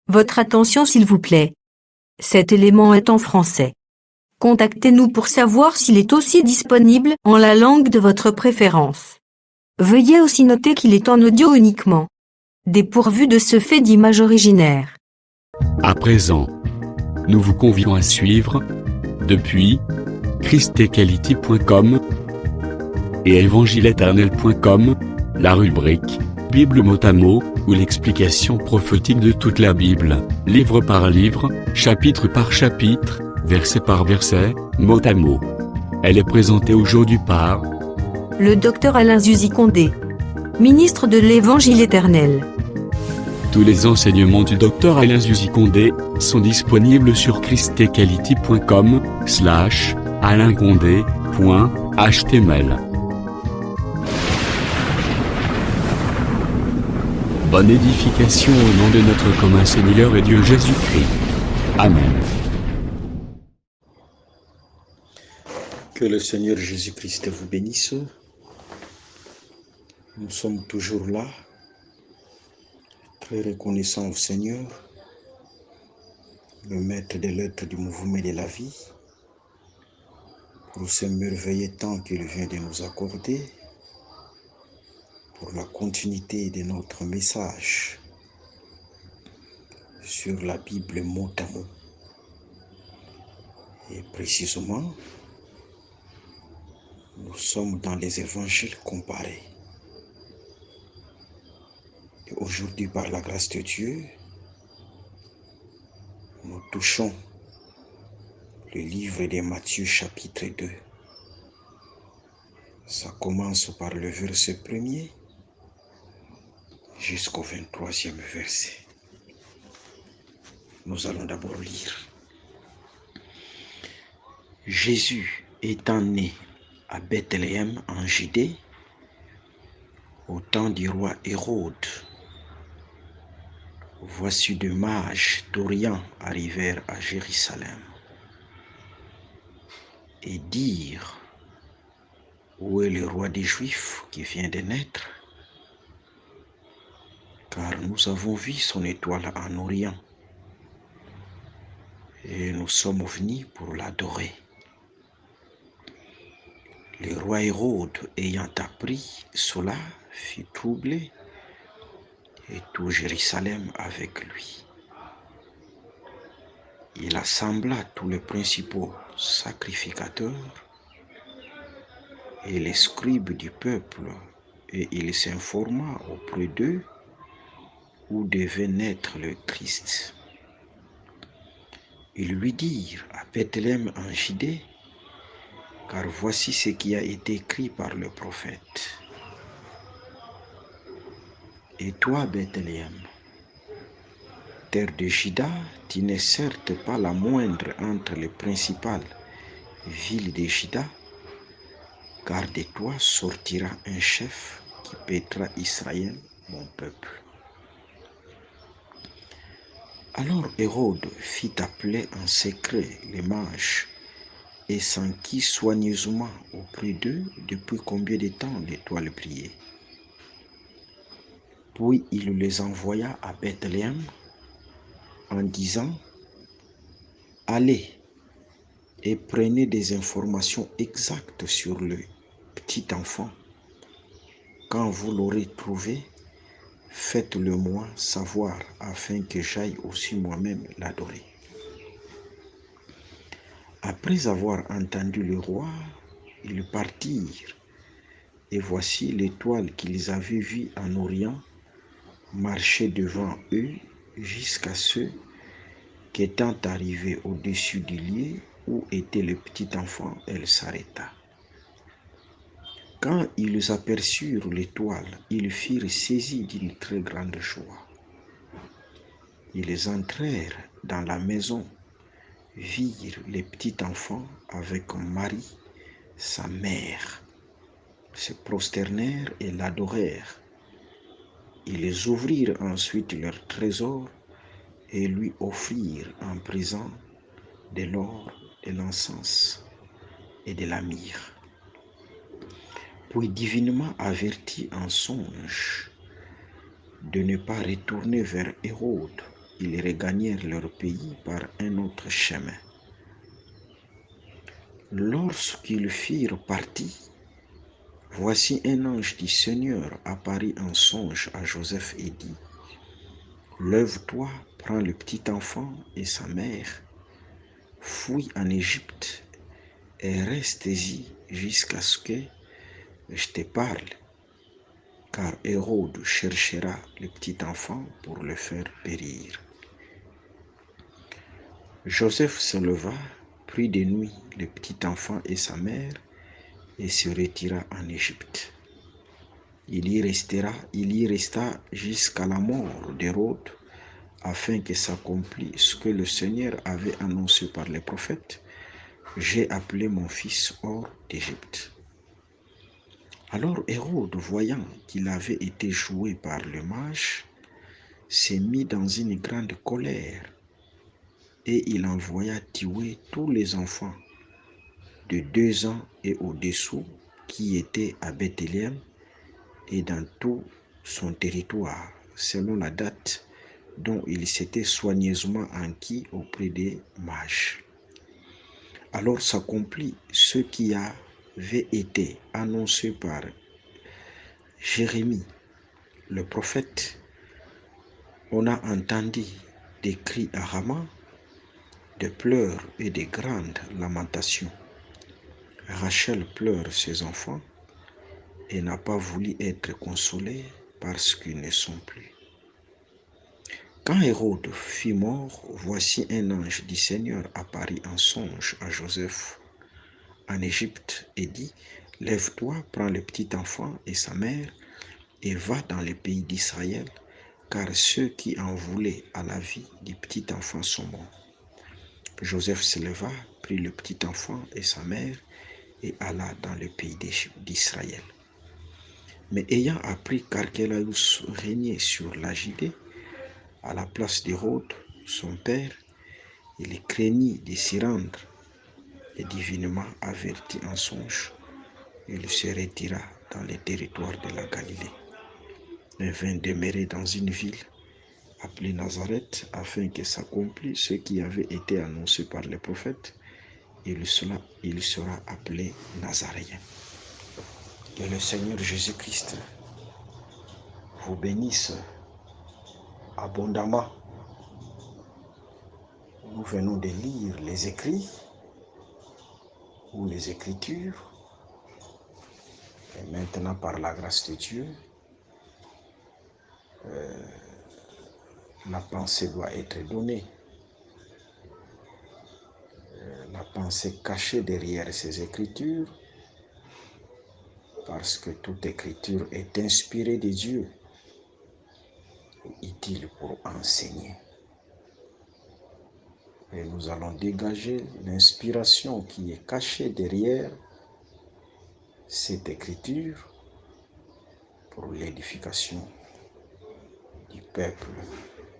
Votre attention s'il vous plaît. Cet élément est en français. Contactez-nous pour savoir s'il est aussi disponible en la langue de votre préférence. Veuillez aussi noter qu'il est en audio uniquement, dépourvu de ce fait d'image originaire. À présent, nous vous convions à suivre, depuis christequality.com et evangileeternel.com, la rubrique Bible mot à mot, ou l'explication prophétique de toute la Bible, livre par livre, chapitre par chapitre, verset par verset, mot à mot. Elle est présentée aujourd'hui par le Dr Alain Zuzi Condé, ministre de l'Évangile éternel. Tous les enseignements du Dr Alain Zuzi Condé sont disponibles sur christequality.com/alaincondé.html. Bonne édification au nom de notre commun Seigneur et Dieu Jésus-Christ. Amen. Que le Seigneur Jésus-Christ vous bénisse. Nous sommes toujours là, très reconnaissants au Seigneur, le maître de l'être du mouvement de la vie, pour ce merveilleux temps qu'il vient de nous accorder, pour la continuité de notre message sur la Bible mot à mot. Et précisément, nous sommes dans les évangiles comparés. Et aujourd'hui, par la grâce de Dieu, nous touchons le livre de Matthieu chapitre 2. Ça commence par le verset 1er jusqu'au 23e verset. Nous allons d'abord lire. Jésus étant né à Bethléem en Judée, au temps du roi Hérode, voici deux mages d'Orient arrivèrent à Jérusalem et dirent: où est le roi des Juifs qui vient de naître? Car nous avons vu son étoile en Orient et nous sommes venus pour l'adorer. Le roi Hérode, ayant appris cela, fut troublé, et tout Jérusalem avec lui. Il assembla tous les principaux sacrificateurs et les scribes du peuple, et il s'informa auprès d'eux où devait naître le Christ. Ils lui dirent: à Bethléem en Judée, car voici ce qui a été écrit par le prophète. Et toi, Bethléem, terre de Juda, tu n'es certes pas la moindre entre les principales villes de Juda, car de toi sortira un chef qui paîtra Israël, mon peuple. Alors Hérode fit appeler en secret les mages et s'enquit soigneusement auprès d'eux depuis combien de temps l'étoile brillait. Puis il les envoya à Bethléem en disant: allez et prenez des informations exactes sur le petit enfant. Quand vous l'aurez trouvé, faites-le-moi savoir afin que j'aille aussi moi-même l'adorer. Après avoir entendu le roi, ils partirent, et voici l'étoile qu'ils avaient vue en Orient marchait devant eux jusqu'à ce qu'étant arrivée au-dessus du lieu où était le petit enfant, elle s'arrêta. Quand ils aperçurent l'étoile, ils furent saisis d'une très grande joie. Ils entrèrent dans la maison, virent le petit enfant avec Marie, sa mère, se prosternèrent et l'adorèrent. Ils ouvrirent ensuite leur trésor et lui offrirent en présent de l'or, de l'encens et de la myrrhe. Puis divinement averti en songe de ne pas retourner vers Hérode, ils regagnèrent leur pays par un autre chemin. Lorsqu'ils furent partis, voici un ange du Seigneur apparut en songe à Joseph et dit, « Lève-toi, prends le petit enfant et sa mère, fuis en Égypte et reste-y jusqu'à ce que je te parle, car Hérode cherchera le petit enfant pour le faire périr. » Joseph se leva, prit de nuit le petit enfant et sa mère et se retira en Égypte. Il y resta jusqu'à la mort d'Hérode, afin que s'accomplisse ce que le Seigneur avait annoncé par les prophètes. J'ai appelé mon fils hors d'Égypte. Alors Hérode, voyant qu'il avait été joué par le mage, s'est mis dans une grande colère et il envoya tuer tous les enfants de 2 ans et au-dessous qui étaient à Bethléem et dans tout son territoire, selon la date dont il s'était soigneusement enquis auprès des mages. Alors s'accomplit ce qui avait été annoncé par Jérémie, le prophète. On a entendu des cris à Rama, des pleurs et des grandes lamentations. Rachel pleure ses enfants et n'a pas voulu être consolée parce qu'ils ne sont plus. Quand Hérode fut mort, voici un ange du Seigneur apparut en songe à Joseph en Égypte et dit, « Lève-toi, prends le petit enfant et sa mère et va dans le pays d'Israël, car ceux qui en voulaient à la vie du petit enfant sont morts. » Joseph se leva, prit le petit enfant et sa mère et alla dans le pays d'Israël. Mais ayant appris qu'Archélaüs régnait sur la Judée, à la place d'Hérode, son père, il craignit de s'y rendre et divinement averti en songe, il se retira dans les territoires de la Galilée et vint demeurer dans une ville appelée Nazareth, afin que s'accomplisse ce qui avait été annoncé par les prophètes. Il sera appelé Nazaréen. Que le Seigneur Jésus-Christ vous bénisse abondamment. Nous venons de lire les écrits ou les Écritures. Et maintenant, par la grâce de Dieu, la pensée doit être donnée. La pensée cachée derrière ces Écritures, parce que toute Écriture est inspirée de Dieu, utile pour enseigner. Et nous allons dégager l'inspiration qui est cachée derrière cette Écriture pour l'édification du peuple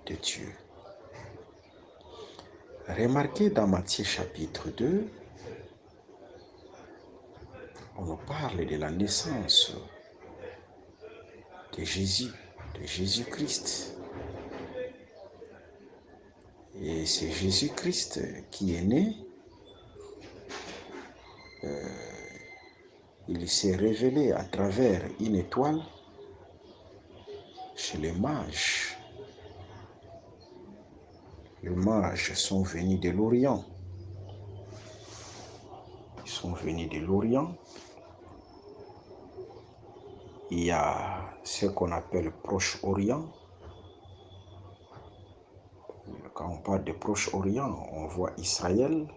de Dieu. Remarquez dans Matthieu chapitre 2, on nous parle de la naissance de Jésus, de Jésus-Christ. Et c'est Jésus-Christ qui est né. Il s'est révélé à travers une étoile chez les mages. Les mages sont venus de l'Orient. Ils sont venus de l'Orient. Il y a ce qu'on appelle Proche-Orient. Quand on parle de Proche-Orient, on voit Israël.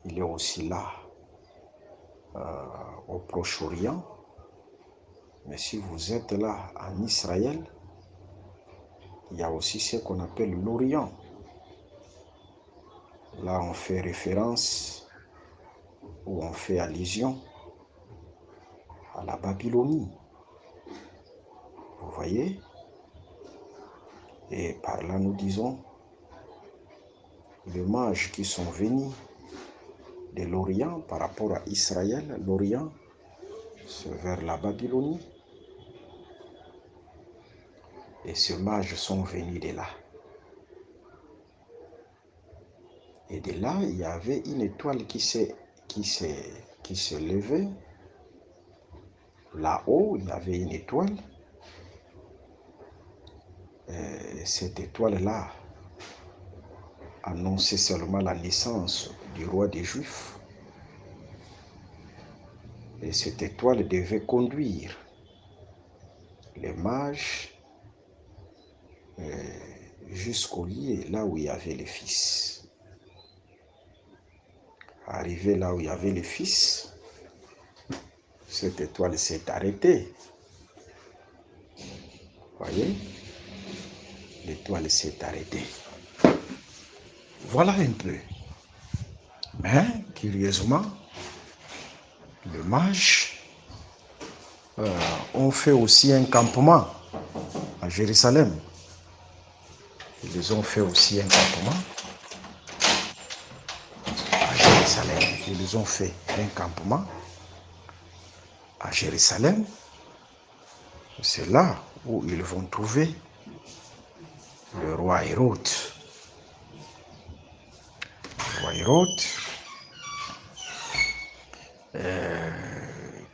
Il est aussi là, au Proche-Orient. Mais si vous êtes là en Israël, il y a aussi ce qu'on appelle l'Orient. Là, on fait référence ou on fait allusion à la Babylonie. Vous voyez? Et par là, nous disons, les mages qui sont venus de l'Orient par rapport à Israël, l'Orient, c'est vers la Babylonie. Et ces mages sont venus de là. Et de là, il y avait une étoile qui s'est levée. Là-haut, il y avait une étoile. Et cette étoile-là annonçait seulement la naissance du roi des Juifs. Et cette étoile devait conduire les mages jusqu'au lieu là où il y avait les fils. Arrivé là où il y avait les fils, cette étoile s'est arrêtée. Voyez, l'étoile s'est arrêtée. Voilà un peu. Mais, curieusement, les mages ont fait aussi un campement à Jérusalem. Ils ont fait aussi un campement à Jérusalem. Ils ont fait un campement à Jérusalem. C'est là où ils vont trouver le roi Hérode. Le roi Hérode,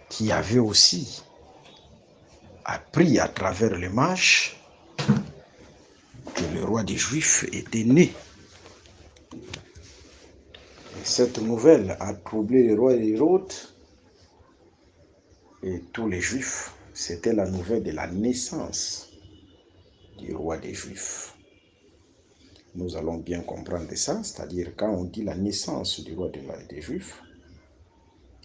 qui avait aussi appris à travers les mages que le roi des Juifs était né. Et cette nouvelle a troublé le roi Hérode et tous les Juifs. C'était la nouvelle de la naissance du roi des Juifs. Nous allons bien comprendre ça, c'est-à-dire quand on dit la naissance du roi des Juifs,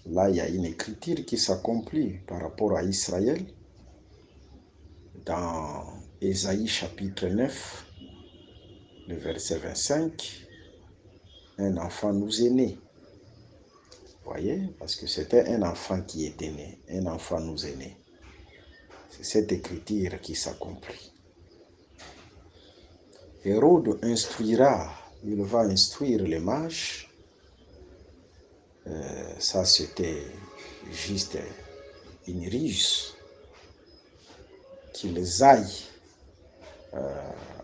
là il y a une écriture qui s'accomplit par rapport à Israël dans Ésaïe chapitre 9, le verset 25, un enfant nous est né. Vous voyez, parce que c'était un enfant qui était né, un enfant nous est né. C'est cette écriture qui s'accomplit. Hérode instruira, il va instruire les mages. Ça, c'était juste une ruse qu'ils aillent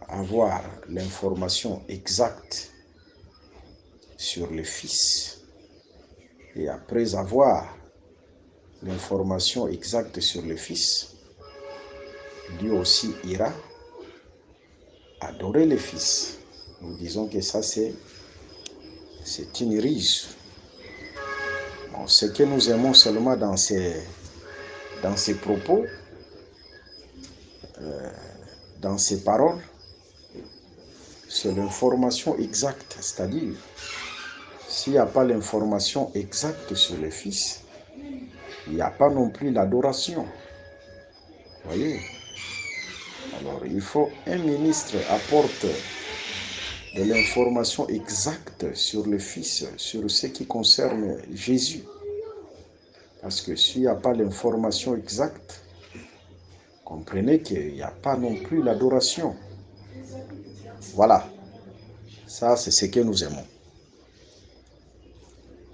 avoir l'information exacte sur le Fils. Et après avoir l'information exacte sur le Fils, lui aussi ira adorer le Fils. Nous disons que ça, c'est une ruse. Bon, ce que nous aimons seulement dans ces propos, dans ces paroles, c'est l'information exacte. C'est-à-dire, s'il n'y a pas l'information exacte sur le Fils, il n'y a pas non plus l'adoration. Vous voyez? Alors, il faut un ministre apporte de l'information exacte sur le Fils, sur ce qui concerne Jésus. Parce que s'il n'y a pas l'information exacte, comprenez qu'il n'y a pas non plus l'adoration. Voilà. Ça, c'est ce que nous aimons.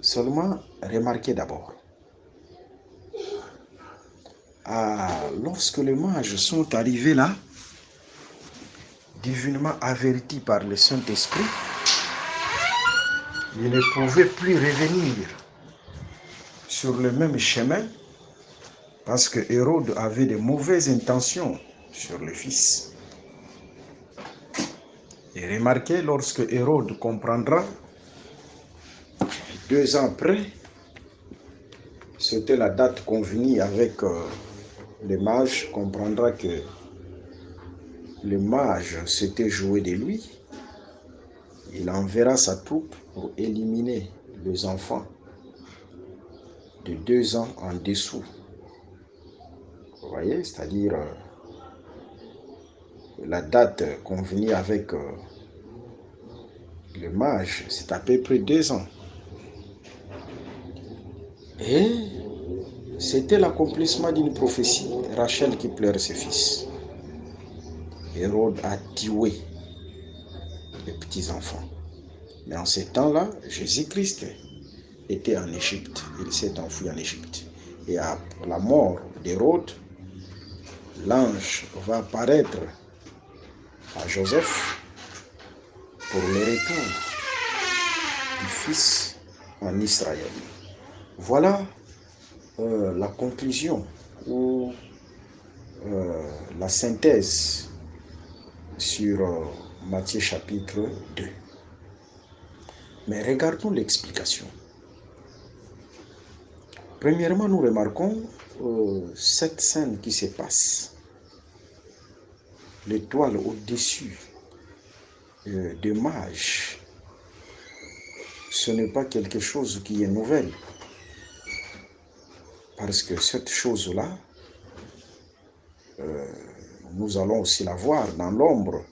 Seulement, remarquez d'abord, lorsque les mages sont arrivés là, divinement avertis par le Saint-Esprit, ils ne pouvaient plus revenir sur le même chemin parce que Hérode avait de mauvaises intentions sur le Fils. Et remarquez, lorsque Hérode comprendra, 2 ans après, c'était la date convenue avec les mages, comprendra que les mages s'étaient joués de lui. Il enverra sa troupe pour éliminer les enfants de 2 ans en dessous. Vous voyez, c'est-à-dire la date convenue avec le mage, c'est à peu près 2 ans. Et c'était l'accomplissement d'une prophétie, Rachel qui pleure ses fils. Hérode a tué les petits-enfants. Mais en ces temps-là, Jésus-Christ était en Égypte. Il s'est enfui en Égypte. Et à la mort d'Hérode, l'ange va apparaître à Joseph pour le retour du Fils en Israël. Voilà la conclusion ou la synthèse sur Matthieu chapitre 2. Mais regardons l'explication. Premièrement, nous remarquons cette scène qui se passe. L'étoile au-dessus des mages, ce n'est pas quelque chose qui est nouvelle. Parce que cette chose-là, nous allons aussi la voir dans l'ombre.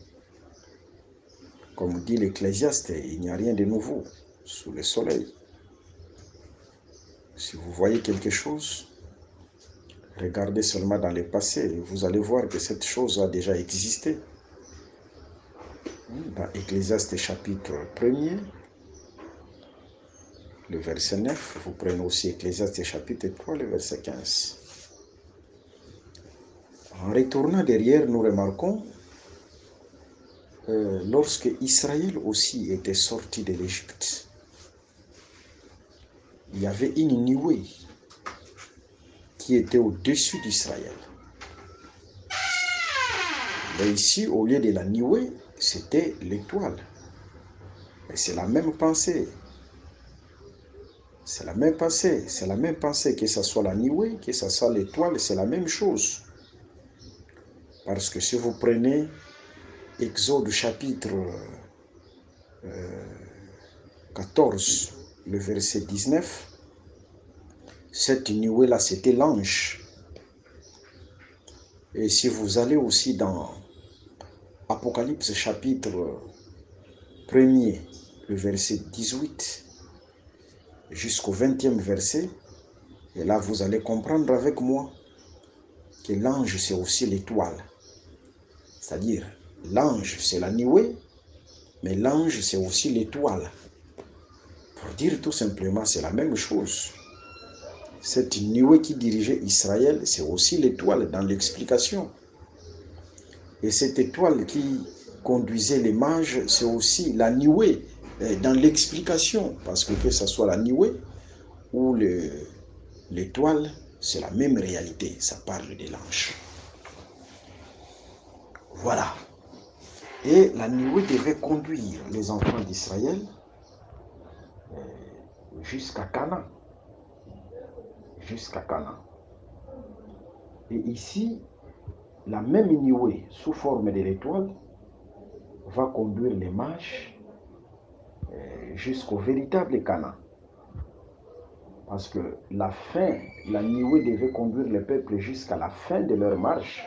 Comme dit l'Ecclésiaste, il n'y a rien de nouveau sous le soleil. Si vous voyez quelque chose, regardez seulement dans le passé et vous allez voir que cette chose a déjà existé. Dans Ecclésiaste chapitre 1er, le verset 9, vous prenez aussi Ecclésiaste chapitre 3, le verset 15. En retournant derrière, nous remarquons lorsque Israël aussi était sorti de l'Égypte, il y avait une nuée qui était au-dessus d'Israël. Mais ici, au lieu de la nuée, c'était l'étoile. Et c'est la même pensée. C'est la même pensée. C'est la même pensée, que ce soit la nuée, que ce soit l'étoile, c'est la même chose. Parce que si vous prenez Exode chapitre 14, le verset 19, cette nuée-là, c'était l'ange. Et si vous allez aussi dans Apocalypse chapitre 1er, le verset 18, jusqu'au 20e verset, et là vous allez comprendre avec moi que l'ange c'est aussi l'étoile. C'est-à-dire, l'ange c'est la nuée, mais l'ange c'est aussi l'étoile. Pour dire tout simplement, c'est la même chose. Cette nuée qui dirigeait Israël, c'est aussi l'étoile dans l'explication. Et cette étoile qui conduisait les mages, c'est aussi la nuée dans l'explication. Parce que ce soit la nuée ou l'étoile, c'est la même réalité. Ça parle de l'ange. Voilà. Et la nuée devait conduire les enfants d'Israël jusqu'à Canaan. Jusqu'à Canaan. Et ici, la même nuée, sous forme de l'étoile, va conduire les mages jusqu'au véritable Canaan. Parce que la nuée devait conduire le peuple jusqu'à la fin de leur marche.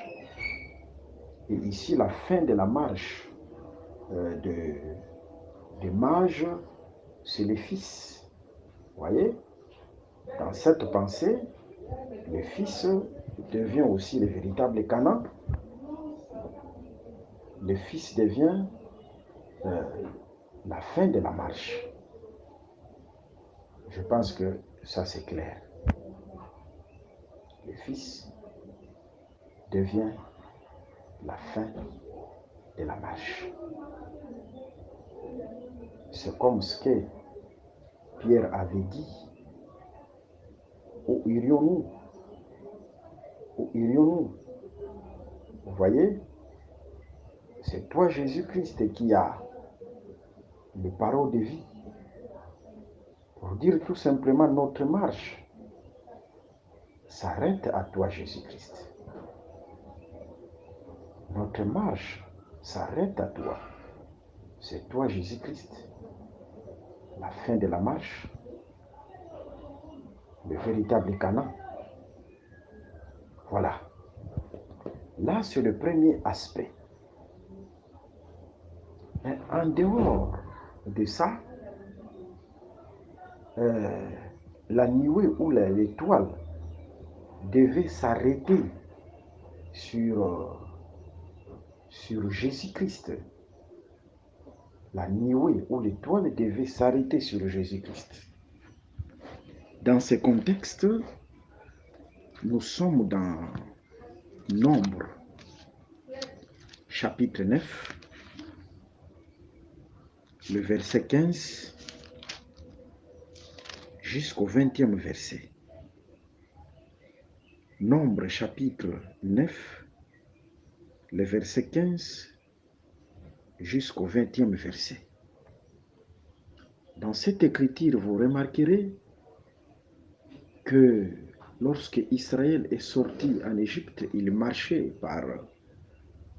Et ici, la fin de la marche des mages, c'est le Fils. Vous voyez? Dans cette pensée, le Fils devient aussi le véritable Canaan. Le Fils devient la fin de la marche. Je pense que ça c'est clair. Le Fils devient la fin de la marche. C'est comme ce que Pierre avait dit. Où irions-nous? Où irions-nous? Vous voyez? C'est toi, Jésus-Christ, qui a les paroles de vie. Pour dire tout simplement, notre marche s'arrête à toi, Jésus-Christ. Notre marche s'arrête à toi. C'est toi, Jésus-Christ. La fin de la marche, le véritable Canaan. Voilà. Là, c'est le premier aspect. Mais en dehors de ça, la nuée ou l'étoile devait s'arrêter sur Jésus-Christ. La nuée ou l'étoile devait s'arrêter sur Jésus-Christ. Dans ce contexte, nous sommes dans Nombre, chapitre 9, le verset 15 jusqu'au 20e verset. Nombre chapitre 9, le verset 15 jusqu'au 20e verset. Dans cette écriture, vous remarquerez que lorsque Israël est sorti en Égypte, il marchait par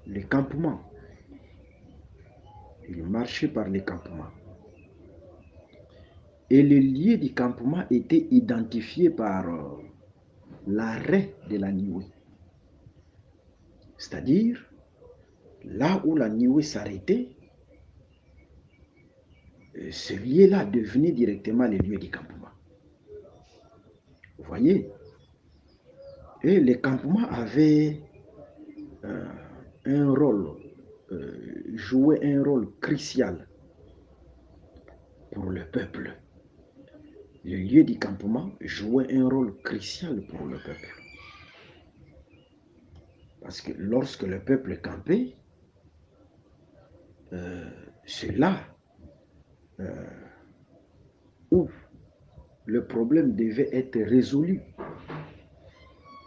les campements. Il marchait par les campements. Et le lieu du campement était identifié par l'arrêt de la nuée. C'est-à-dire, là où la nuée s'arrêtait, ce lieu-là devenait directement le lieu du campement. Vous voyez? Et les campements avaient un rôle, jouaient un rôle crucial pour le peuple. Le lieu du campement jouait un rôle crucial pour le peuple. Parce que lorsque le peuple campait, c'est là où le problème devait être résolu.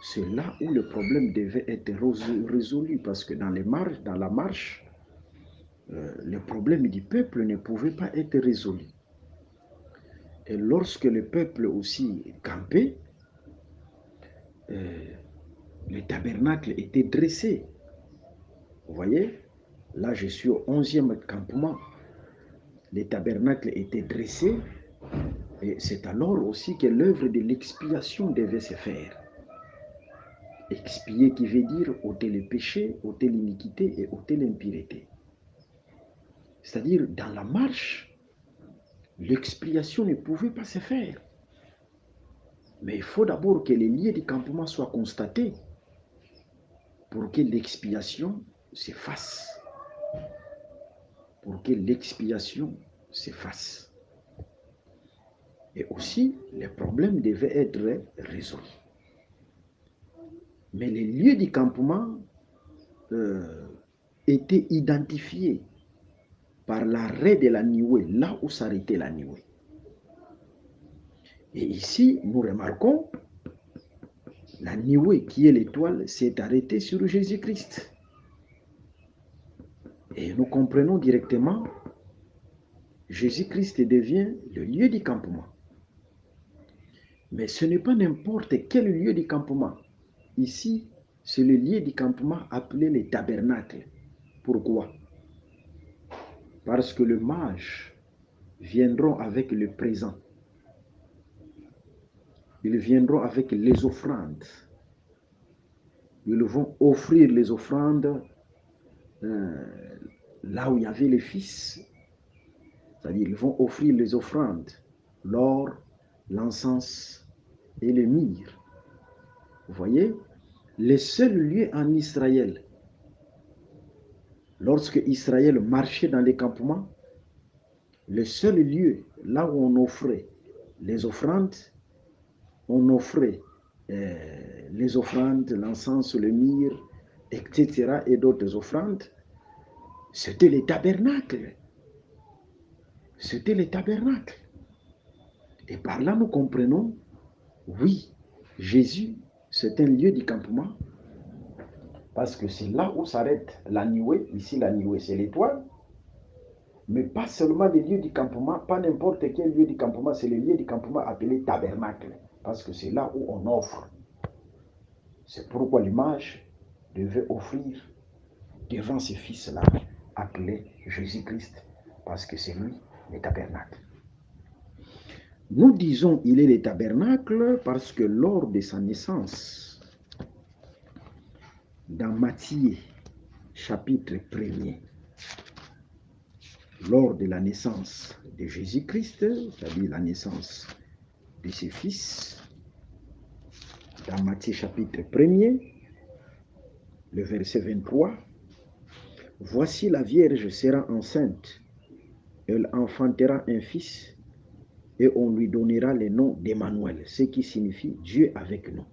C'est là où le problème devait être résolu, parce que dans la marche, le problème du peuple ne pouvait pas être résolu. Et lorsque le peuple aussi campait, le tabernacle était dressé. Vous voyez, là je suis au 11e campement. Le tabernacle était dressé, et c'est alors aussi que l'œuvre de l'expiation devait se faire. Expier qui veut dire ôter le péché, ôter l'iniquité et ôter l'impureté. C'est-à-dire, dans la marche, l'expiation ne pouvait pas se faire. Mais il faut d'abord que les lieux du campement soient constatés pour que l'expiation se fasse. Pour que l'expiation se fasse. Et aussi, les problèmes devaient être résolus. Mais les lieux du campement étaient identifiés par l'arrêt de la nuée, là où s'arrêtait la nuée. Et ici, nous remarquons, la nuée qui est l'étoile s'est arrêtée sur Jésus-Christ. Et nous comprenons directement, Jésus-Christ devient le lieu du campement. Mais ce n'est pas n'importe quel lieu du campement. Ici, c'est le lieu du campement appelé le tabernacle. Pourquoi? Parce que les mages viendront avec le présent. Ils viendront avec les offrandes. Ils vont offrir les offrandes là où il y avait les fils. C'est-à-dire, ils vont offrir les offrandes, l'or, l'encens et le myrrhe. Vous voyez, le seul lieu en Israël, lorsque Israël marchait dans les campements, le seul lieu là où on offrait les offrandes, on offrait les offrandes, l'encens, le myrrhe, etc. et d'autres offrandes, c'était les tabernacles. C'était les tabernacles. Et par là, nous comprenons, oui, Jésus, c'est un lieu du campement, parce que c'est là où s'arrête la nuée. Ici, la nuée, c'est l'étoile. Mais pas seulement les lieux du campement, pas n'importe quel lieu du campement, c'est le lieu du campement appelé tabernacle, parce que c'est là où on offre. C'est pourquoi l'image devait offrir devant ce fils-là, appelé Jésus-Christ, parce que c'est lui, le tabernacle. Nous disons il est le tabernacle parce que lors de sa naissance, dans Matthieu, chapitre 1er, lors de la naissance de Jésus-Christ, c'est-à-dire la naissance de ses fils, dans Matthieu chapitre 1er, le verset 23, « Voici la Vierge sera enceinte, elle enfantera un fils, et on lui donnera le nom d'Emmanuel, ce qui signifie Dieu avec nous. »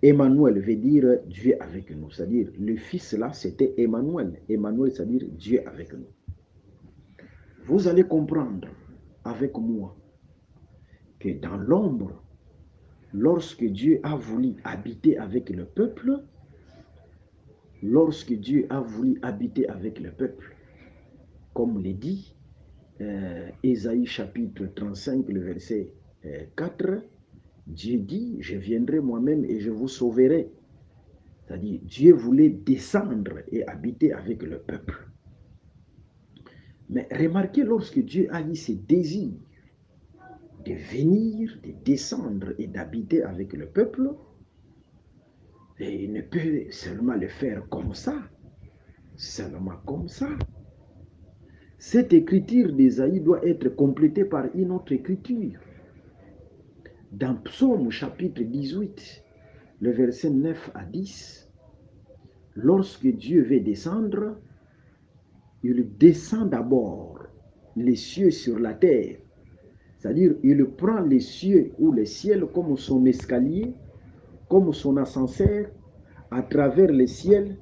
Emmanuel veut dire Dieu avec nous, c'est-à-dire le fils là, c'était Emmanuel. Emmanuel, c'est-à-dire Dieu avec nous. Vous allez comprendre avec moi que dans l'ombre, lorsque Dieu a voulu habiter avec le peuple, comme le dit Ésaïe chapitre 35, le verset 4, Dieu dit, je viendrai moi-même et je vous sauverai. C'est-à-dire, Dieu voulait descendre et habiter avec le peuple. Mais remarquez, lorsque Dieu a eu ce désir de venir, de descendre et d'habiter avec le peuple, et il ne peut seulement le faire comme ça, seulement comme ça. Cette écriture d'Ésaïe doit être complétée par une autre écriture. Dans Psaume chapitre 18, le verset 9 à 10, lorsque Dieu veut descendre, il descend d'abord les cieux sur la terre. C'est-à-dire, il prend les cieux ou les ciels comme son escalier, comme son ascenseur. À travers les ciels,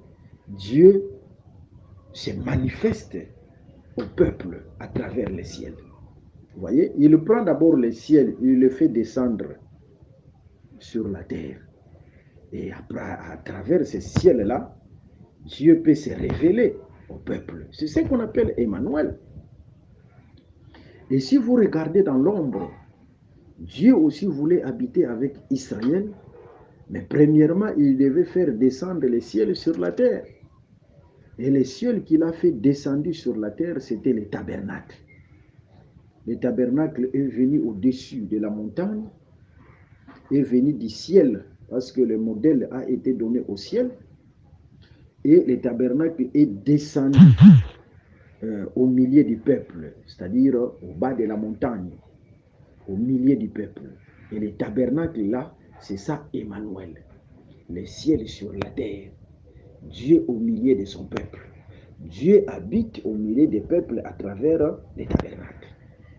Dieu se manifeste au peuple à travers les ciels. Vous voyez, il prend d'abord les ciels, il le fait descendre sur la terre. Et après, à travers ces ciels-là, Dieu peut se révéler au peuple. C'est ce qu'on appelle Emmanuel. Et si vous regardez dans l'ombre, Dieu aussi voulait habiter avec Israël, mais premièrement, il devait faire descendre les ciels sur la terre. Et les cieux qu'il a fait descendre sur la terre, c'était le tabernacle. Le tabernacle est venu au-dessus de la montagne, est venu du ciel, parce que le modèle a été donné au ciel, et le tabernacle est descendu au milieu du peuple, c'est-à-dire au bas de la montagne, au milieu du peuple. Et le tabernacle là, c'est ça Emmanuel, le ciel sur la terre, Dieu au milieu de son peuple. Dieu habite au milieu des peuples à travers les tabernacles.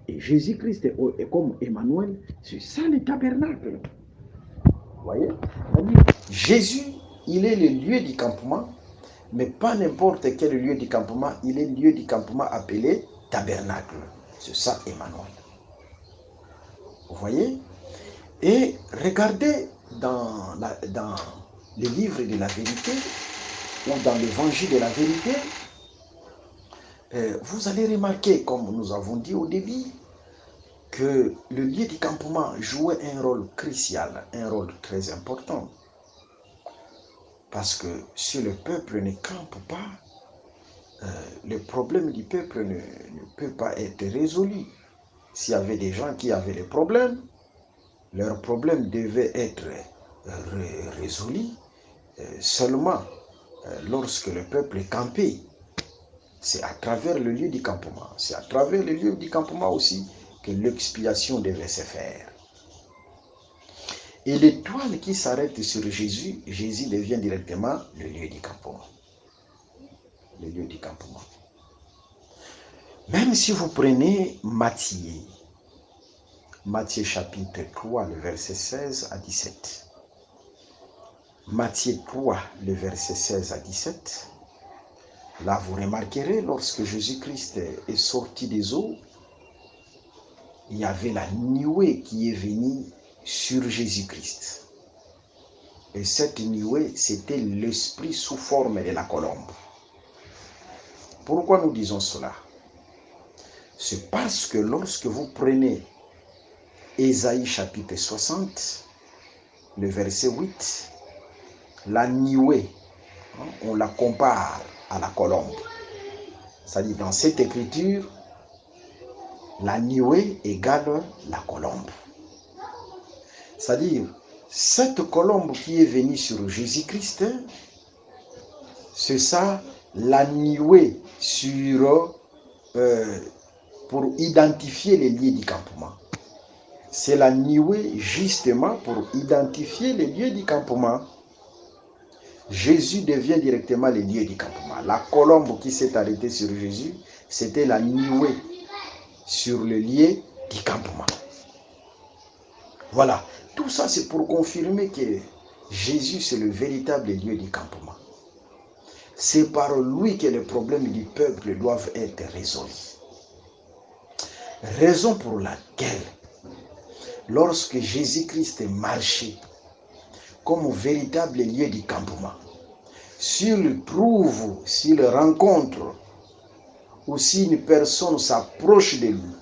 Et Jésus-Christ est comme Emmanuel, c'est ça le tabernacle. Vous voyez? Jésus, il est le lieu du campement, mais pas n'importe quel lieu du campement, il est le lieu du campement appelé tabernacle. C'est ça Emmanuel. Vous voyez? Et regardez dans le livre de la vérité, ou dans l'évangile de la vérité, vous allez remarquer, comme nous avons dit au début, que le lieu du campement jouait un rôle crucial, un rôle très important. Parce que si le peuple ne campe pas, le problème du peuple ne peut pas être résolu. S'il y avait des gens qui avaient des problèmes, leurs problèmes devaient être résolus seulement lorsque le peuple est campé. C'est à travers le lieu du campement. C'est à travers le lieu du campement aussi que l'expiation devait se faire. Et l'étoile qui s'arrête sur Jésus, Jésus devient directement le lieu du campement. Le lieu du campement. Même si vous prenez Matthieu chapitre 3, le verset 16 à 17. Matthieu 3, le verset 16 à 17. Là, vous remarquerez, lorsque Jésus-Christ est sorti des eaux, il y avait la nuée qui est venue sur Jésus-Christ. Et cette nuée, c'était l'Esprit sous forme de la colombe. Pourquoi nous disons cela? C'est parce que lorsque vous prenez Ésaïe chapitre 60, le verset 8, la nuée, on la compare à la colombe. C'est-à-dire dans cette écriture, la nuée égale la colombe. C'est-à-dire, cette colombe qui est venue sur Jésus-Christ, c'est ça, la nuée sur, pour identifier les lieux du campement. C'est la nuée justement pour identifier les lieux du campement. Jésus devient directement le lieu du campement. La colombe qui s'est arrêtée sur Jésus, c'était la nuée sur le lieu du campement. Voilà. Tout ça, c'est pour confirmer que Jésus, c'est le véritable lieu du campement. C'est par lui que les problèmes du peuple doivent être résolus. Raison pour laquelle lorsque Jésus-Christ marchait comme véritable lieu du campement, s'il trouve, s'il rencontre, ou si une personne s'approche de lui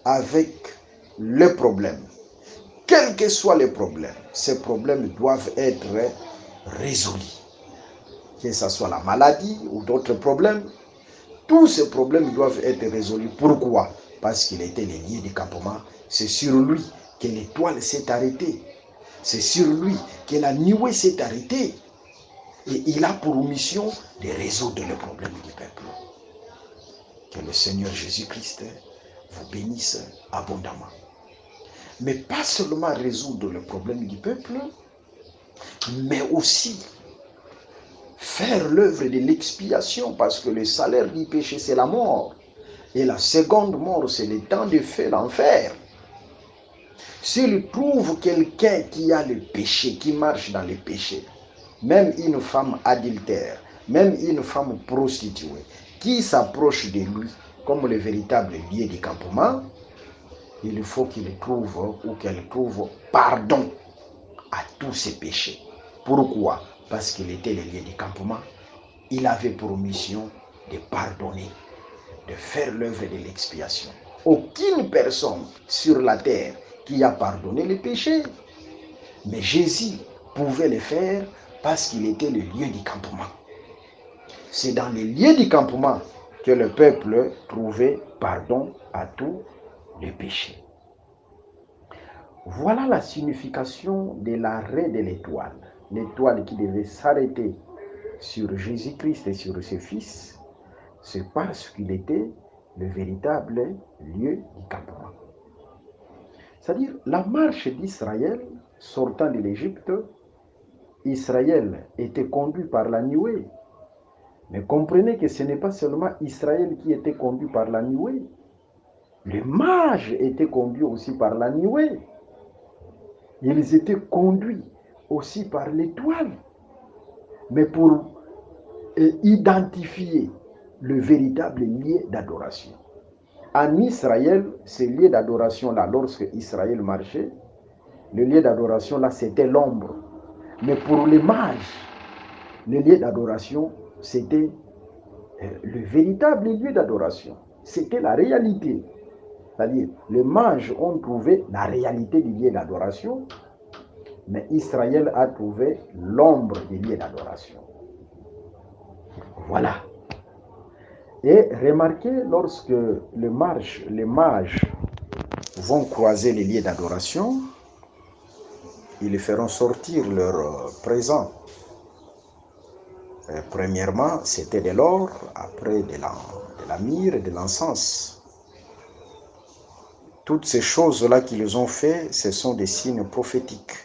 avec le problème, quels que soient les problèmes, ces problèmes doivent être résolus. Que ce soit la maladie ou d'autres problèmes, tous ces problèmes doivent être résolus. Pourquoi? Parce qu'il était le lieu du campement. C'est sur lui que l'étoile s'est arrêtée. C'est sur lui que la nuée s'est arrêtée. Et il a pour mission de résoudre les problèmes du peuple. Que le Seigneur Jésus-Christ vous bénisse abondamment. Mais pas seulement résoudre le problème du peuple, mais aussi faire l'œuvre de l'expiation, parce que le salaire du péché, c'est la mort. Et la seconde mort, c'est le temps de feu, l'enfer. S'il trouve quelqu'un qui a le péché, qui marche dans le péché, même une femme adultère, même une femme prostituée, qui s'approche de lui comme le véritable lieu du campement, il faut qu'il trouve ou qu'elle trouve pardon à tous ses péchés. Pourquoi? Parce qu'il était le lieu du campement. Il avait pour mission de pardonner, de faire l'œuvre de l'expiation. Aucune personne sur la terre qui a pardonné les péchés, mais Jésus pouvait le faire parce qu'il était le lieu du campement. C'est dans le lieu du campement que le peuple trouvait pardon à tous les péchés. Voilà la signification de l'arrêt de l'étoile. L'étoile qui devait s'arrêter sur Jésus-Christ et sur ses fils, c'est parce qu'il était le véritable lieu du campement. C'est-à-dire, la marche d'Israël sortant de l'Égypte, Israël était conduit par la nuée. Mais comprenez que ce n'est pas seulement Israël qui était conduit par la nuée. Les mages étaient conduits aussi par la nuée. Ils étaient conduits aussi par l'étoile. Mais pour identifier le véritable lieu d'adoration. En Israël, ce lieu d'adoration-là, lorsque Israël marchait, le lieu d'adoration-là, c'était l'ombre. Mais pour les mages, le lieu d'adoration, c'était le véritable lieu d'adoration. C'était la réalité. C'est-à-dire, les mages ont trouvé la réalité du lieu d'adoration, mais Israël a trouvé l'ombre du lieu d'adoration. Voilà. Et remarquez, lorsque les mages vont croiser les lieux d'adoration, ils feront sortir leurs présents. Premièrement, c'était de l'or, après de la myrrhe et de l'encens. Toutes ces choses-là qu'ils ont fait, ce sont des signes prophétiques.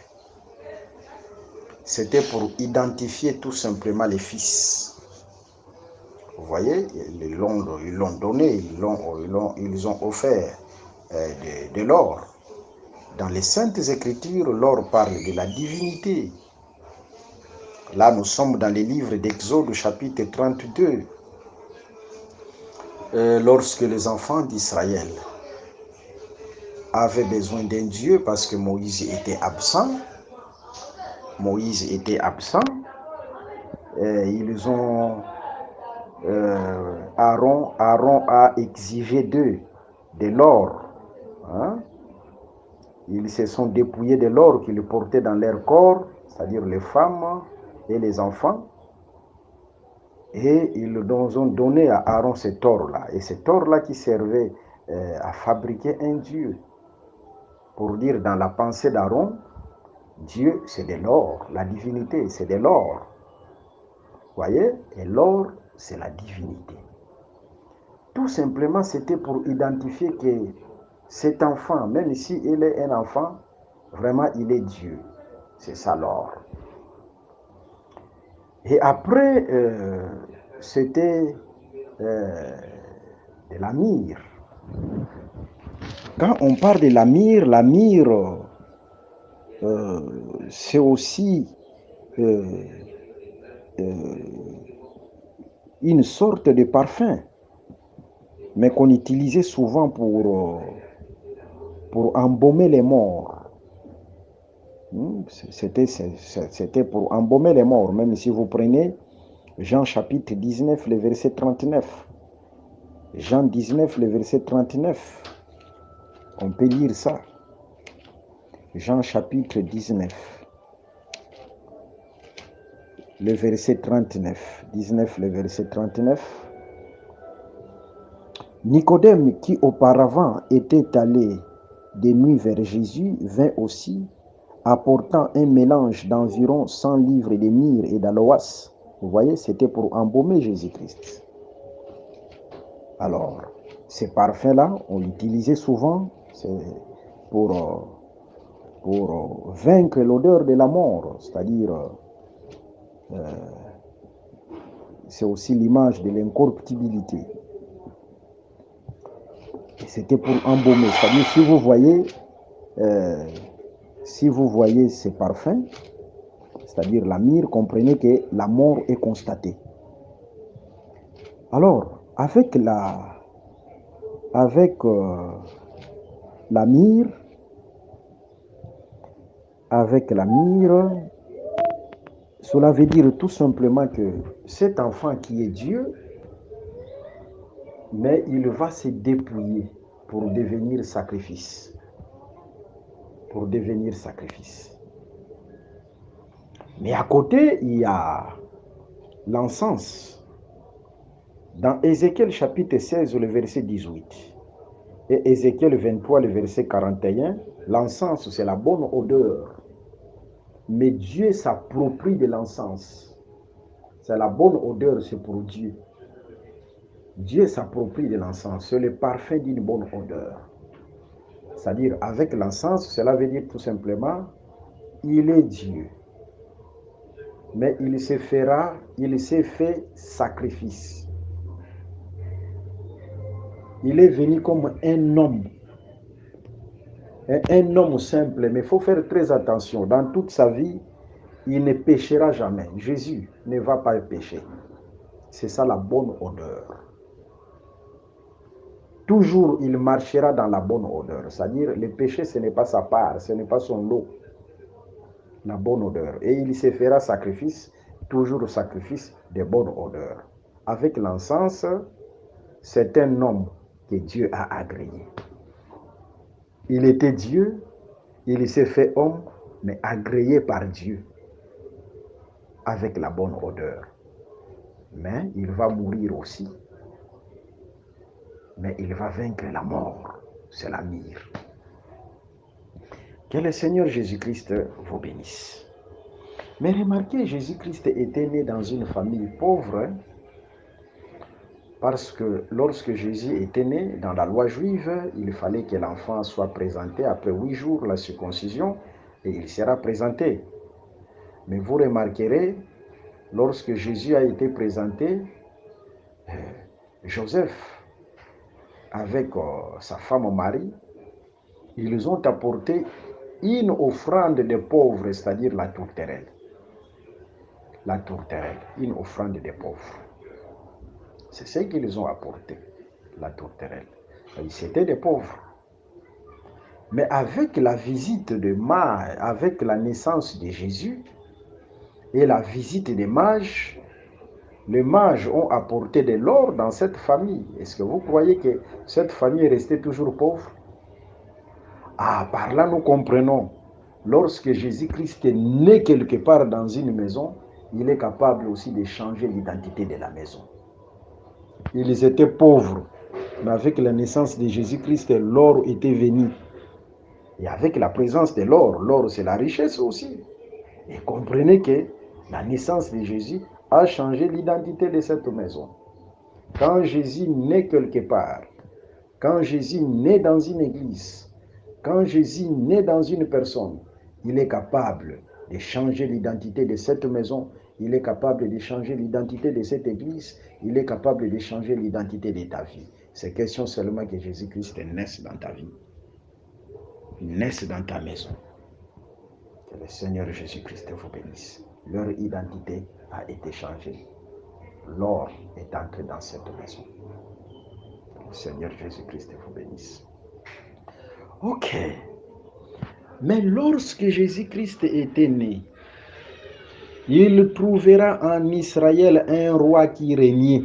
C'était pour identifier tout simplement les fils. Vous voyez, ils l'ont donné, ils ont offert de l'or. Dans les Saintes Écritures, l'or parle de la divinité. Là, nous sommes dans les livres d'Exode, chapitre 32. Lorsque les enfants d'Israël avaient besoin d'un Dieu parce que Moïse était absent, ils ont Aaron a exigé d'eux de l'or. Hein? Ils se sont dépouillés de l'or qu'ils portaient dans leur corps, c'est-à-dire les femmes et les enfants. Et ils ont donné à Aaron cet or-là. Et cet or-là qui servait à fabriquer un Dieu. Pour dire dans la pensée d'Aaron, Dieu c'est de l'or, la divinité c'est de l'or. Vous voyez? Et l'or c'est la divinité. Tout simplement c'était pour identifier que cet enfant, même si il est un enfant, vraiment il est Dieu. C'est ça l'or. Et après, c'était de la myrrhe. Quand on parle de la myrrhe, c'est aussi une sorte de parfum, mais qu'on utilisait souvent pour embaumer les morts. C'était pour embaumer les morts. Même si vous prenez Jean chapitre 19, le verset 39. Jean 19, le verset 39. On peut lire ça. Jean chapitre 19, le verset 39. 19, le verset 39. Nicodème, qui auparavant était allé de nuit vers Jésus, vint aussi, apportant un mélange d'environ 100 livres de myrrhe et d'aloès. Vous voyez, c'était pour embaumer Jésus-Christ. Alors, ces parfums-là, on l'utilisait souvent pour vaincre l'odeur de la mort, c'est-à-dire, c'est aussi l'image de l'incorruptibilité. Et c'était pour embaumer, c'est-à-dire si vous voyez ces parfums, c'est-à-dire la myrrhe, comprenez que la mort est constatée. Alors, avec la myrrhe, cela veut dire tout simplement que cet enfant qui est Dieu, mais il va se dépouiller pour devenir sacrifice. Pour devenir sacrifice. Mais à côté, il y a l'encens. Dans Ézéchiel chapitre 16, le verset 18, et Ézéchiel 23, le verset 41, l'encens, c'est la bonne odeur. Mais Dieu s'approprie de l'encens. C'est la bonne odeur, c'est pour Dieu. Dieu s'approprie de l'encens. C'est le parfum d'une bonne odeur. C'est-à-dire, avec l'encens, cela veut dire tout simplement, il est Dieu. Mais il s'est fait sacrifice. Il est venu comme un homme. Un homme simple, mais il faut faire très attention. Dans toute sa vie, il ne péchera jamais. Jésus ne va pas pécher. C'est ça la bonne odeur. Toujours, il marchera dans la bonne odeur. C'est-à-dire, le péché, ce n'est pas sa part, ce n'est pas son lot. La bonne odeur. Et il se fera sacrifice, toujours sacrifice de bonne odeur. Avec l'encens, c'est un homme que Dieu a agréé. Il était Dieu, il s'est fait homme, mais agréé par Dieu, avec la bonne odeur. Mais il va mourir aussi. Mais il va vaincre la mort. C'est la myrrhe. Que le Seigneur Jésus-Christ vous bénisse. Mais remarquez, Jésus-Christ était né dans une famille pauvre, parce que lorsque Jésus était né, dans la loi juive, il fallait que l'enfant soit présenté après 8 jours, la circoncision, et il sera présenté. Mais vous remarquerez, lorsque Jésus a été présenté, Joseph, avec sa femme Marie, ils ont apporté une offrande des pauvres, c'est-à-dire la tourterelle. La tourterelle, une offrande des pauvres. C'est ce qu'ils ont apporté, la tourterelle. C'était des pauvres. Mais avec la visite de Marie, avec la naissance de Jésus et la visite des mages, les mages ont apporté de l'or dans cette famille. Est-ce que vous croyez que cette famille est restée toujours pauvre? Ah, par là nous comprenons, lorsque Jésus-Christ est né quelque part dans une maison, il est capable aussi de changer l'identité de la maison. Ils étaient pauvres, mais avec la naissance de Jésus-Christ, l'or était venu. Et avec la présence de l'or, l'or c'est la richesse aussi. Et comprenez que la naissance de Jésus a changé l'identité de cette maison. Quand Jésus naît quelque part, quand Jésus naît dans une église, quand Jésus naît dans une personne, il est capable de changer l'identité de cette maison, il est capable de changer l'identité de cette église, il est capable de changer l'identité de ta vie. C'est question seulement que Jésus-Christ naisse dans ta vie, naisse dans ta maison. Que le Seigneur Jésus-Christ vous bénisse. Leur identité a été changée. L'or est entré dans cette maison. Que le Seigneur Jésus-Christ vous bénisse. Ok. Mais lorsque Jésus-Christ était né, il trouvera en Israël un roi qui régnait.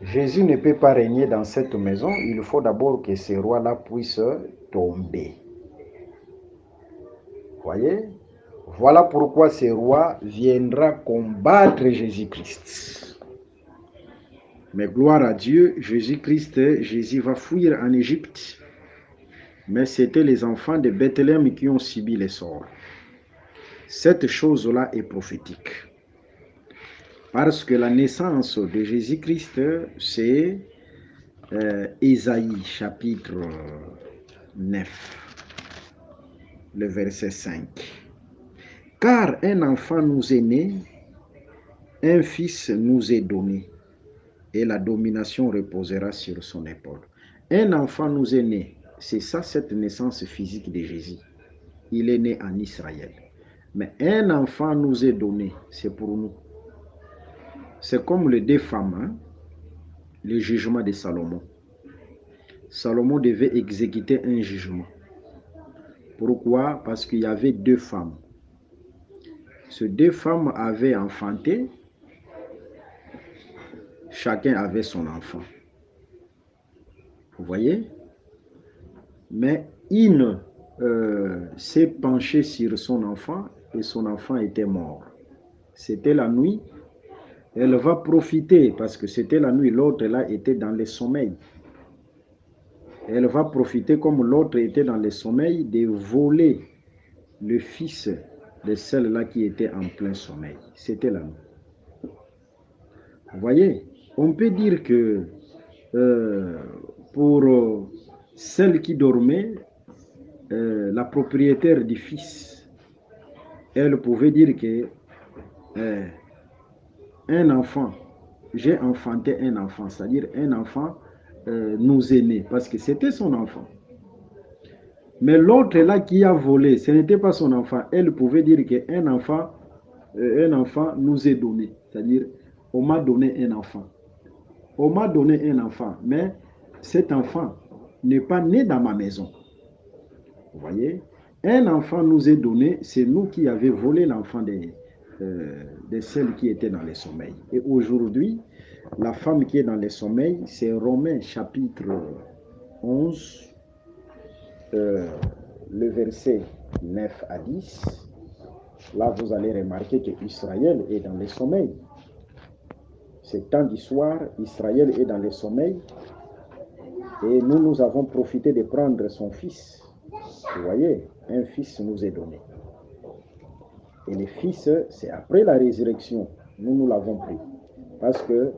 Jésus ne peut pas régner dans cette maison. Il faut d'abord que ce roi-là puisse tomber. Voyez? Voilà pourquoi ce roi viendra combattre Jésus-Christ. Mais gloire à Dieu, Jésus va fuir en Égypte. Mais c'était les enfants de Bethléem qui ont subi les sorts. Cette chose-là est prophétique. Parce que la naissance de Jésus-Christ, c'est Ésaïe chapitre 9, le verset 5. Car un enfant nous est né, un fils nous est donné, et la domination reposera sur son épaule. Un enfant nous est né, c'est ça cette naissance physique de Jésus. Il est né en Israël. Mais un enfant nous est donné, c'est pour nous. C'est comme les deux femmes, hein? Le jugement de Salomon. Salomon devait exécuter un jugement. Pourquoi? Parce qu'il y avait deux femmes. Ces deux femmes avaient enfanté, chacun avait son enfant. Vous voyez? Mais une s'est penchée sur son enfant et son enfant était mort. C'était la nuit. Elle va profiter, parce que c'était la nuit, l'autre là était dans le sommeil. Elle va profiter, comme l'autre était dans le sommeil, de voler le fils de celle-là qui était en plein sommeil. C'était la nuit. Vous voyez, on peut dire que pour celle qui dormait, la propriétaire du fils, elle pouvait dire que un enfant, j'ai enfanté un enfant, c'est-à-dire un enfant nous est né, parce que c'était son enfant. Mais l'autre là qui a volé, ce n'était pas son enfant. Elle pouvait dire qu'un enfant nous est donné, c'est-à-dire on m'a donné un enfant. On m'a donné un enfant, mais cet enfant n'est pas né dans ma maison. Vous voyez? Un enfant nous est donné, c'est nous qui avons volé l'enfant de celle qui était dans le sommeil. Et aujourd'hui, la femme qui est dans le sommeil, c'est Romains chapitre 11, le verset 9 à 10. Là, vous allez remarquer que Israël est dans le sommeil. C'est temps du soir, Israël est dans le sommeil. Et nous avons profité de prendre son fils. Vous voyez, un fils nous est donné. Et le fils, c'est après la résurrection. Nous l'avons pris. Parce que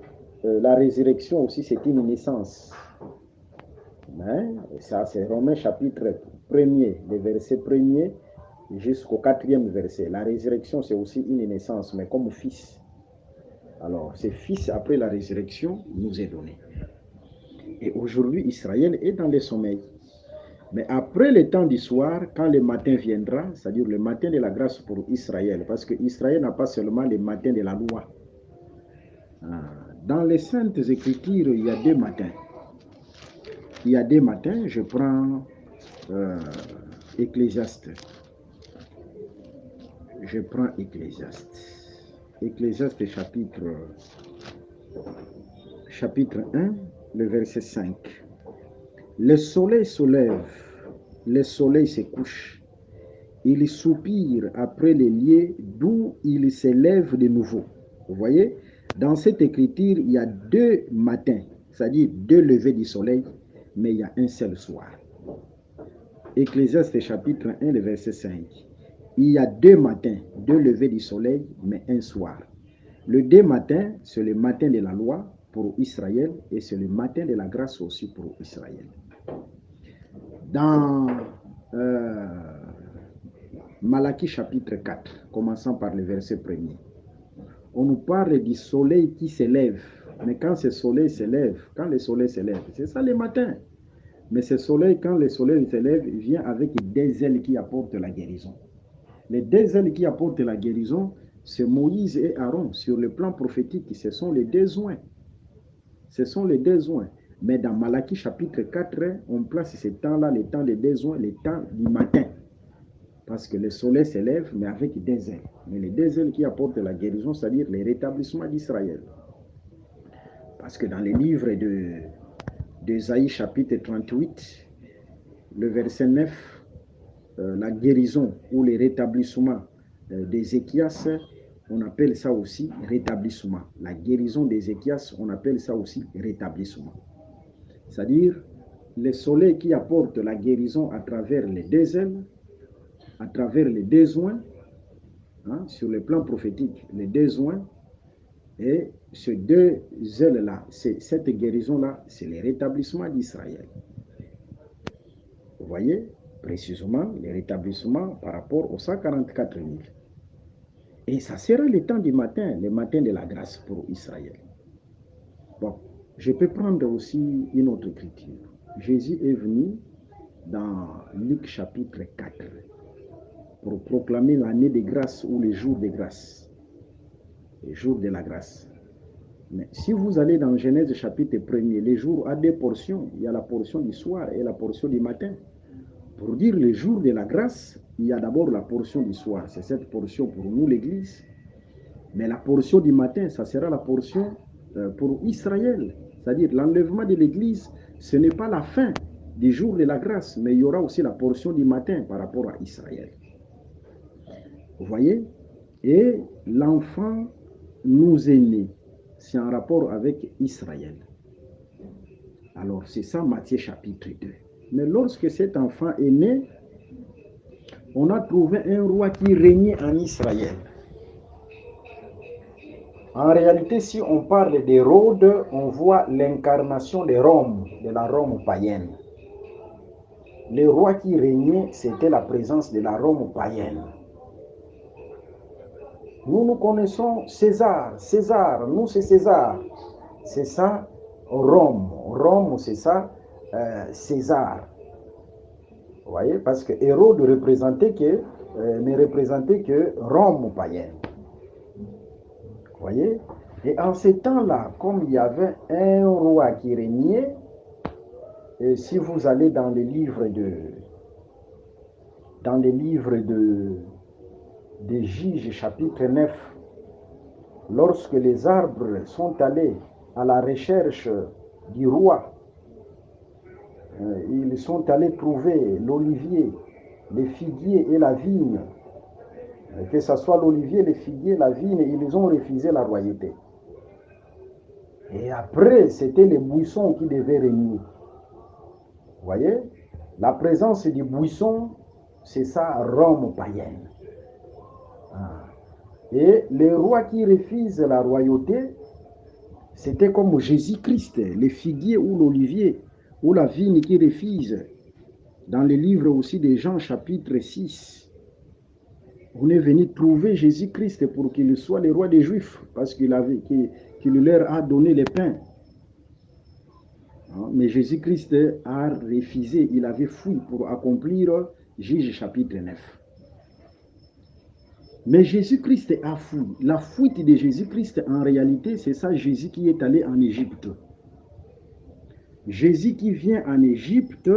la résurrection aussi, c'est une naissance. Mais ça, c'est Romains chapitre 1er, le verset 1er jusqu'au 4e verset. La résurrection, c'est aussi une naissance, mais comme fils. Alors, ce fils, après la résurrection, nous est donné. Et aujourd'hui, Israël est dans le sommeil. Mais après le temps du soir, quand le matin viendra, c'est-à-dire le matin de la grâce pour Israël, parce que Israël n'a pas seulement le matin de la loi. Dans les Saintes Écritures, il y a deux matins. Il y a des matins, je prends Ecclésiaste. Je prends Ecclésiaste. Ecclésiaste chapitre 1, le verset 5. Le soleil se lève, le soleil se couche. Il soupire après les lieux d'où il se lève de nouveau. Vous voyez, dans cette écriture, il y a deux matins, c'est-à-dire deux levées du soleil, mais il y a un seul soir. Ecclésiaste chapitre 1, le verset 5. Il y a deux matins, deux levées du soleil, mais un soir. Le deux matins, c'est le matin de la loi pour Israël et c'est le matin de la grâce aussi pour Israël. Dans Malachie chapitre 4, commençant par le verset 1er, on nous parle du soleil qui se lève. Mais quand ce soleil se lève, c'est ça le matin. Mais ce soleil, quand le soleil se lève, il vient avec des ailes qui apportent la guérison. Les deux ailes qui apportent la guérison, c'est Moïse et Aaron. Sur le plan prophétique, ce sont les deux oints. Ce sont les deux oints. Mais dans Malachie chapitre 4, on place ce temps-là, le temps des besoins, le temps du matin. Parce que le soleil s'élève, mais avec des ailes. Mais les deux ailes qui apportent la guérison, c'est-à-dire le rétablissement d'Israël. Parce que dans les livres d'Ésaïe chapitre 38, le verset 9, la guérison ou le rétablissement d'Ézéchias, on appelle ça aussi rétablissement. La guérison d'Ézéchias, on appelle ça aussi rétablissement. C'est-à-dire le soleil qui apporte la guérison à travers les deux ailes, à travers les deux oins, sur le plan prophétique, les deux oins, et ces deux ailes-là, cette guérison-là, c'est le rétablissement d'Israël. Vous voyez, précisément, le rétablissement par rapport aux 144 000. Et ça sera le temps du matin, le matin de la grâce pour Israël. Bon, je peux prendre aussi une autre écriture. Jésus est venu dans Luc chapitre 4 pour proclamer l'année de grâce ou le jour de grâce, le jour de la grâce. Mais si vous allez dans Genèse chapitre 1er, les jours a deux portions. Il y a la portion du soir et la portion du matin. Pour dire le jour de la grâce, il y a d'abord la portion du soir. C'est cette portion pour nous, l'Église. Mais la portion du matin, ça sera la portion pour Israël. C'est-à-dire l'enlèvement de l'Église, ce n'est pas la fin du jour de la grâce, mais il y aura aussi la portion du matin par rapport à Israël. Vous voyez? Et l'enfant nous est né. C'est en rapport avec Israël. Alors, c'est ça Matthieu chapitre 2. Mais lorsque cet enfant est né, on a trouvé un roi qui régnait en Israël. En réalité, si on parle d'Hérode, on voit l'incarnation de Rome, de la Rome païenne. Le roi qui régnait, c'était la présence de la Rome païenne. Nous connaissons César. César, nous c'est César. C'est ça, Rome. Rome, c'est ça, César. Vous voyez, parce que Hérode ne représentait que Rome païenne. Vous voyez? Et en ces temps-là, comme il y avait un roi qui régnait, et si vous allez dans les livres de Juges chapitre 9, lorsque les arbres sont allés à la recherche du roi, ils sont allés trouver l'olivier, les figuiers et la vigne. Que ce soit l'olivier, les figuiers, la vigne, ils ont refusé la royauté. Et après, c'était les buissons qui devaient régner. Vous voyez? La présence du buisson, c'est ça, Rome païenne. Et les rois qui refusent la royauté, c'était comme Jésus-Christ, les figuiers ou l'olivier, ou la vigne qui refuse. Dans le livre aussi de Jean chapitre 6, on est venu trouver Jésus-Christ pour qu'il soit le roi des Juifs, parce qu'il leur a donné le pain. Mais Jésus-Christ a refusé, il avait fui pour accomplir Juge chapitre 9. Mais Jésus-Christ a fui. La fuite de Jésus-Christ, en réalité, c'est ça Jésus qui est allé en Égypte. Jésus qui vient en Égypte,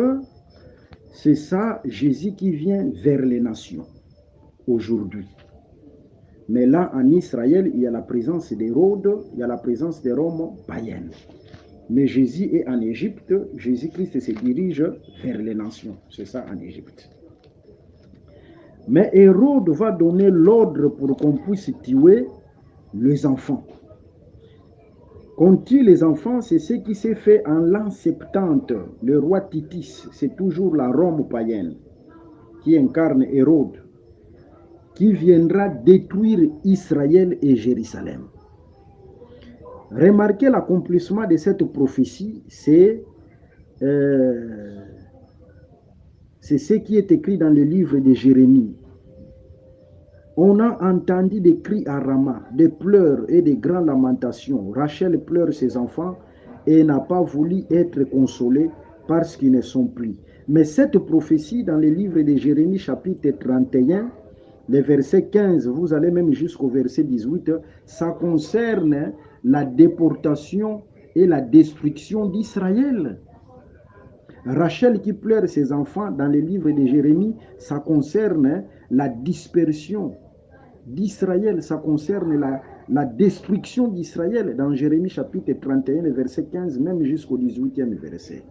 c'est ça Jésus qui vient vers les nations aujourd'hui. Mais là, en Israël, il y a la présence d'Hérode, il y a la présence de Rome païenne. Mais Jésus est en Égypte, Jésus-Christ se dirige vers les nations. C'est ça en Égypte. Mais Hérode va donner l'ordre pour qu'on puisse tuer les enfants. Qu'on tue les enfants, c'est ce qui s'est fait en l'an 70. Le roi Titus, c'est toujours la Rome païenne qui incarne Hérode, qui viendra détruire Israël et Jérusalem. Remarquez l'accomplissement de cette prophétie, c'est ce qui est écrit dans le livre de Jérémie. On a entendu des cris à Rama, des pleurs et des grandes lamentations. Rachel pleure ses enfants et n'a pas voulu être consolée parce qu'ils ne sont plus. Mais cette prophétie dans le livre de Jérémie chapitre 31, le verset 15, vous allez même jusqu'au verset 18, ça concerne la déportation et la destruction d'Israël. Rachel qui pleure ses enfants dans les livres de Jérémie, ça concerne la dispersion d'Israël, ça concerne la destruction d'Israël dans Jérémie chapitre 31, verset 15, même jusqu'au 18e verset.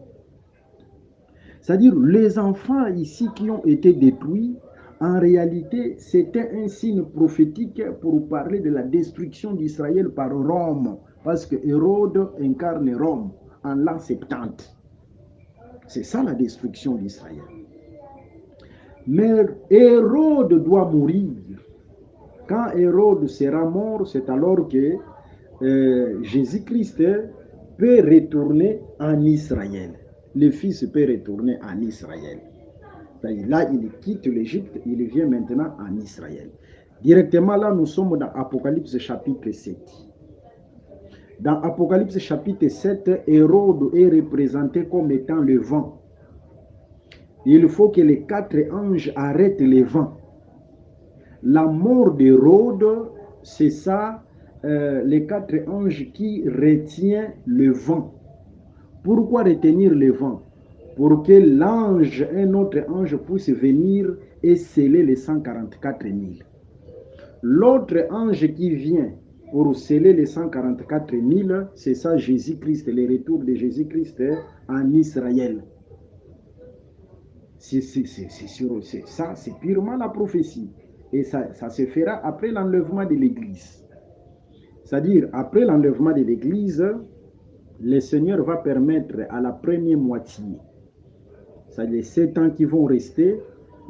C'est-à-dire, les enfants ici qui ont été détruits, en réalité, c'était un signe prophétique pour parler de la destruction d'Israël par Rome, parce que Hérode incarne Rome en l'an 70. C'est ça la destruction d'Israël. Mais Hérode doit mourir. Quand Hérode sera mort, c'est alors que Jésus-Christ peut retourner en Israël. Le Fils peut retourner en Israël. Là, il quitte l'Égypte, il vient maintenant en Israël. Directement là, nous sommes dans Apocalypse chapitre 7. Dans Apocalypse chapitre 7, Hérode est représenté comme étant le vent. Il faut que les 4 anges arrêtent les vents. La mort d'Hérode, c'est ça, les 4 anges qui retiennent le vent. Pourquoi retenir le vent? Pour que l'ange, un autre ange, puisse venir et sceller les 144 000. L'autre ange qui vient pour sceller les 144 000, c'est ça Jésus-Christ, le retour de Jésus-Christ en Israël. C'est purement la prophétie. Et ça se fera après l'enlèvement de l'Église. C'est-à-dire, après l'enlèvement de l'Église, le Seigneur va permettre à la première moitié, c'est-à-dire les 7 ans qui vont rester,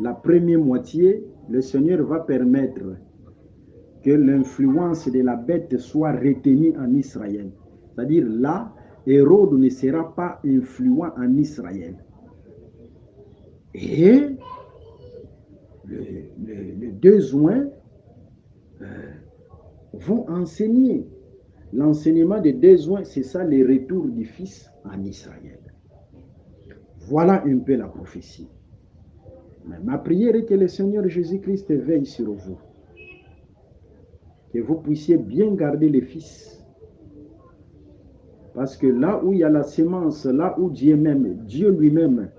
la première moitié, le Seigneur va permettre que l'influence de la bête soit retenue en Israël. C'est-à-dire là, Hérode ne sera pas influent en Israël. Et les 2 juin vont enseigner. L'enseignement des 2 juin, c'est ça, le retour du Fils en Israël. Voilà un peu la prophétie. Mais ma prière est que le Seigneur Jésus-Christ veille sur vous. Que vous puissiez bien garder le Fils. Parce que là où il y a la sémence, là où Dieu lui-même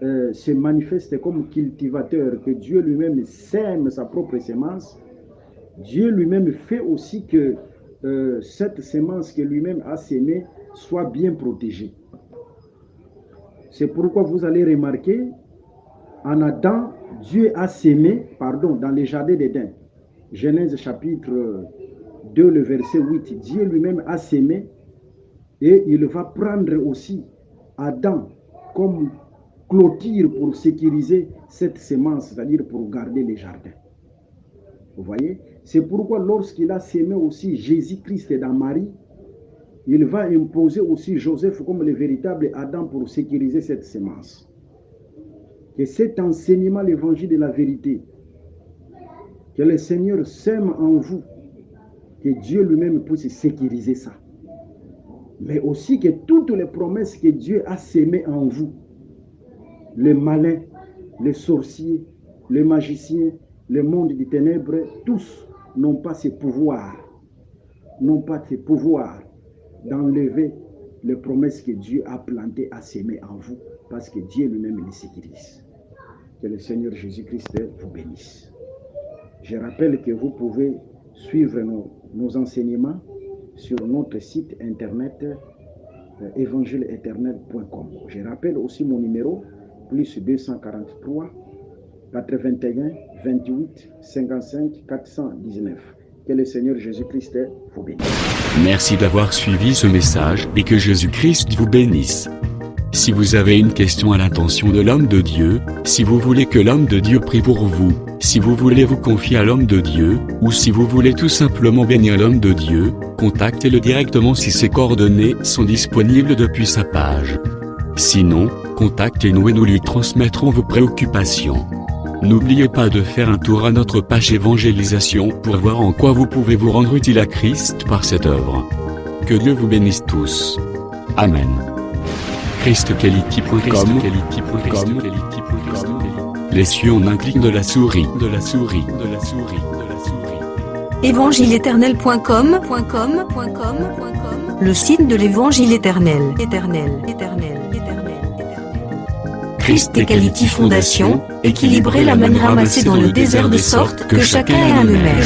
se manifeste comme cultivateur, que Dieu lui-même sème sa propre sémence, Dieu lui-même fait aussi que cette sémence que lui-même a sémée soit bien protégée. C'est pourquoi vous allez remarquer, en Adam, Dieu a sémé, dans les jardins d'Éden, Genèse chapitre 2, le verset 8, Dieu lui-même a sémé et il va prendre aussi Adam comme clôture pour sécuriser cette sémence, c'est-à-dire pour garder les jardins. Vous voyez? C'est pourquoi lorsqu'il a sémé aussi Jésus-Christ dans Marie, il va imposer aussi Joseph comme le véritable Adam pour sécuriser cette sémence. Que cet enseignement, l'évangile de la vérité, que le Seigneur sème en vous, que Dieu lui-même puisse sécuriser ça. Mais aussi que toutes les promesses que Dieu a sémées en vous, les malins, les sorciers, les magiciens, le monde des ténèbres, tous n'ont pas ce pouvoir, d'enlever les promesses que Dieu a plantées, a sémées en vous, parce que Dieu lui-même les sécurise. Que le Seigneur Jésus-Christ vous bénisse. Je rappelle que vous pouvez suivre nos enseignements sur notre site internet évangile-éternel.com. Je rappelle aussi mon numéro, plus 243 81 28 55 419. Que le Seigneur Jésus-Christ vous bénisse. Merci d'avoir suivi ce message et que Jésus-Christ vous bénisse. Si vous avez une question à l'intention de l'homme de Dieu, si vous voulez que l'homme de Dieu prie pour vous, si vous voulez vous confier à l'homme de Dieu, ou si vous voulez tout simplement bénir l'homme de Dieu, contactez-le directement si ses coordonnées sont disponibles depuis sa page. Sinon, contactez-nous et nous lui transmettrons vos préoccupations. N'oubliez pas de faire un tour à notre page évangélisation pour voir en quoi vous pouvez vous rendre utile à Christ par cette œuvre. Que Dieu vous bénisse tous. Amen. ChristQuality.com. Les cieux en un clic de la souris. Évangile-éternel.com le signe de l'évangile éternel. Christ Equality Fondation, équilibrer la manne ramassée dans le désert de sorte que chacun ait un numère.